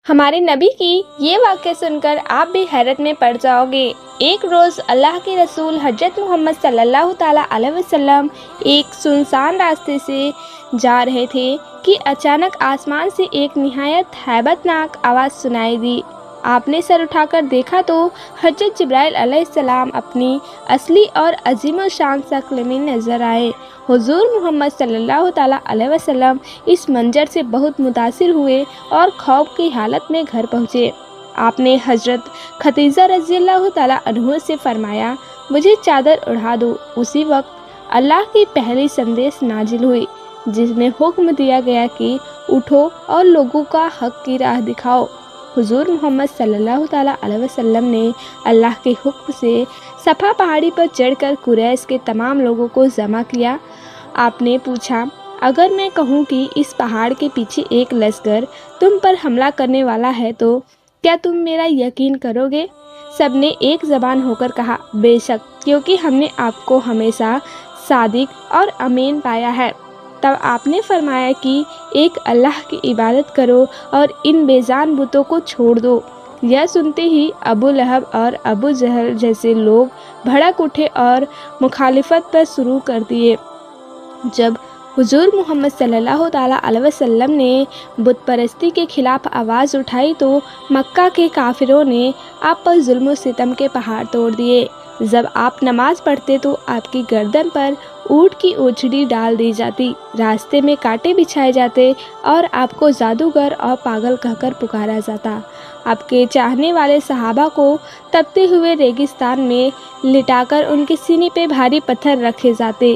ہمارے نبی کی یہ واقعہ سن کر آپ بھی حیرت میں پڑ جاؤ گے۔ ایک روز اللہ کے رسول حضرت محمد صلی اللہ تعالیٰ علیہ وسلم ایک سنسان راستے سے جا رہے تھے کہ اچانک آسمان سے ایک نہایت ہیبت ناک آواز سنائی دی۔ آپ نے سر اٹھا کر دیکھا تو حضرت جبرائیل علیہ السلام اپنی اصلی اور عظیم الشان شکل میں نظر آئے۔ حضور محمد صلی اللہ تعالیٰ علیہ وسلم اس منظر سے بہت متاثر ہوئے اور خوف کی حالت میں گھر پہنچے۔ آپ نے حضرت خدیجہ رضی اللہ تعالیٰ عنہ سے فرمایا، مجھے چادر اڑا دو۔ اسی وقت اللہ کی پہلی سندیش نازل ہوئی جس میں حکم دیا گیا کہ اٹھو اور لوگوں کا حق کی راہ دکھاؤ۔ حضور محمد صلی اللہ تعالیٰ علیہ وسلم نے اللہ کے حکم سے صفا پہاڑی پر چڑھ کر قریش کے تمام لوگوں کو جمع کیا۔ آپ نے پوچھا، اگر میں کہوں کہ اس پہاڑ کے پیچھے ایک لشکر تم پر حملہ کرنے والا ہے تو کیا تم میرا یقین کرو گے؟ سب نے ایک زبان ہو کر کہا، بے شک، کیونکہ ہم نے آپ کو ہمیشہ صادق اور امین پایا ہے۔ تب آپ نے فرمایا کہ ایک اللہ کی عبادت کرو اور ان بے جان بتوں کو چھوڑ دو۔ یہ سنتے ہی ابو لہب اور ابو جہل جیسے لوگ بھڑک اٹھے اور مخالفت پر شروع کر دیے۔ جب حضور محمد صلی اللہ تعالیٰ علیہ وسلم نے بت پرستی کے خلاف آواز اٹھائی تو مکہ کے کافروں نے آپ پر ظلم و ستم کے پہاڑ توڑ دیے۔ جب آپ نماز پڑھتے تو آپ کی گردن پر اونٹ کی اونچڑی ڈال دی جاتی، راستے میں کانٹے بچھائے جاتے اور آپ کو جادوگر اور پاگل کہہ کر پکارا جاتا۔ آپ کے چاہنے والے صحابہ کو تپتے ہوئے ریگستان میں لٹا کر ان کے سینے پہ بھاری پتھر رکھے جاتے۔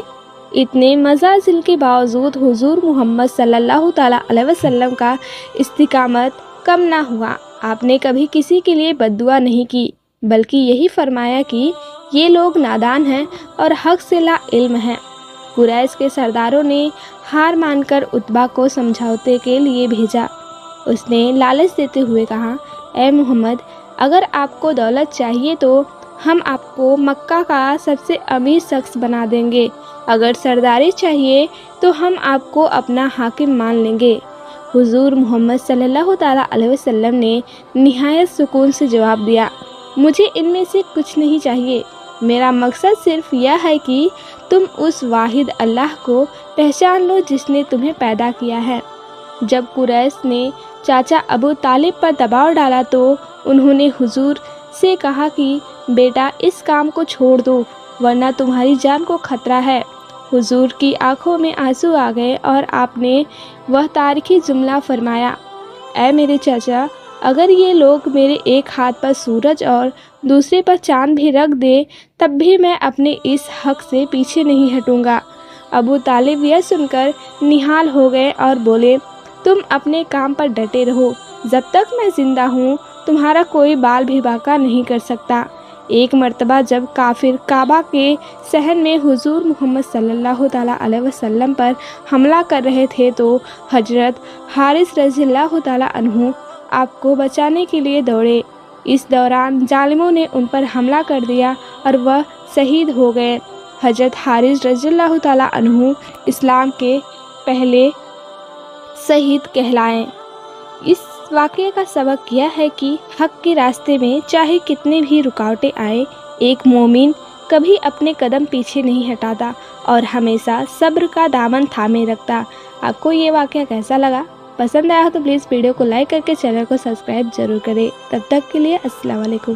اتنے مزازل کے باوجود حضور محمد صلی اللہ تعالیٰ علیہ وسلم کا استقامت کم نہ ہوا۔ آپ نے کبھی کسی کے لیے بد دعا نہیں کی، بلکہ یہی فرمایا کہ یہ لوگ نادان ہیں اور حق سے لا علم ہیں۔ قریش کے سرداروں نے ہار مان کر عتبہ کو سمجھوتے کے لیے بھیجا۔ اس نے لالچ دیتے ہوئے کہا، اے محمد، اگر آپ کو دولت چاہیے تو ہم آپ کو مکہ کا سب سے امیر شخص بنا دیں گے، اگر سرداری چاہیے تو ہم آپ کو اپنا حاکم مان لیں گے۔ حضور محمد صلی اللہ تعالیٰ علیہ وسلم نے نہایت سکون سے جواب دیا، مجھے ان میں سے کچھ نہیں چاہیے، میرا مقصد صرف یہ ہے کہ تم اس واحد اللہ کو پہچان لو جس نے تمہیں پیدا کیا ہے۔ جب قریش نے چاچا ابو طالب پر دباؤ ڈالا تو انہوں نے حضور سے کہا کہ بیٹا اس کام کو چھوڑ دو ورنہ تمہاری جان کو خطرہ ہے۔ حضور کی آنکھوں میں آنسو آ گئے اور آپ نے وہ تاریخی جملہ فرمایا، اے میرے چاچا، اگر یہ لوگ میرے ایک ہاتھ پر سورج اور دوسرے پر چاند بھی رکھ دے تب بھی میں اپنے اس حق سے پیچھے نہیں ہٹوں گا۔ ابو طالب یہ سن کر نہال ہو گئے اور بولے، تم اپنے کام پر ڈٹے رہو، جب تک میں زندہ ہوں تمہارا کوئی بال بھی باقا نہیں کر سکتا۔ ایک مرتبہ جب کافر کعبہ کے صحن میں حضور محمد صلی اللہ تعالیٰ علیہ وسلم پر حملہ کر رہے تھے تو حضرت حارث رضی اللہ تعالیٰ عنہ آپ کو بچانے کے لیے دوڑے۔ اس دوران ظالموں نے ان پر حملہ کر دیا اور وہ شہید ہو گئے۔ حضرت حارث رضی اللہ تعالیٰ عنہ اسلام کے پہلے شہید کہلائے۔ اس واقعے کا سبق یہ ہے کہ حق کے راستے میں چاہے کتنی بھی رکاوٹیں آئیں، ایک مومن کبھی اپنے قدم پیچھے نہیں ہٹاتا اور ہمیشہ صبر کا دامن تھامے رکھتا۔ آپ کو یہ واقعہ کیسا لگا؟ پسند آیا تو پلیز ویڈیو کو لائک کر کے چینل کو سبسکرائب ضرور کریں۔ تب تک کے لیے السلام علیکم۔